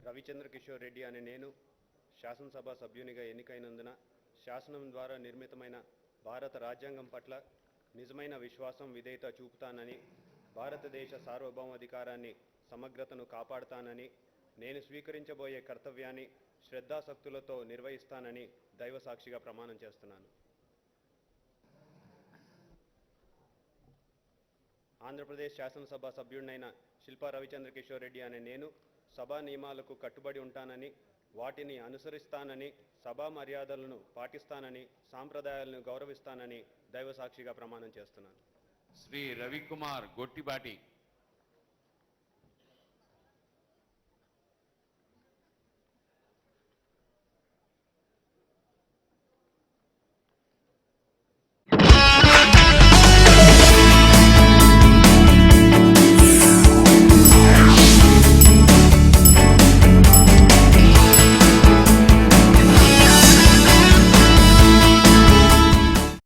రవిచంద్ర కిషోర్ రెడ్డి అనే నేను శాసనసభ సభ్యునిగా ఎన్నికైనందున శాసనం ద్వారా నిర్మితమైన భారత రాజ్యాంగం పట్ల నిజమైన విశ్వాసం విధేయత చూపుతానని, భారతదేశ సార్వభౌమాధికారాన్ని సమగ్రతను కాపాడుతానని, నేను స్వీకరించబోయే కర్తవ్యాన్ని శ్రద్ధాశక్తులతో నిర్వహిస్తానని దైవసాక్షిగా ప్రమాణం చేస్తున్నాను. ఆంధ్రప్రదేశ్ శాసనసభ సభ్యుడినైన శిల్పా రవిచంద్ర కిషోర్ రెడ్డి అనే నేను సభా నియమాలకు కట్టుబడి ఉంటానని, వాటిని అనుసరిస్తానని, సభా మర్యాదలను పాటిస్తానని, సాంప్రదాయాలను గౌరవిస్తానని దైవసాక్షిగా ప్రమాణం చేస్తున్నాను. శ్రీ రవికుమార్ గొట్టిబాటి.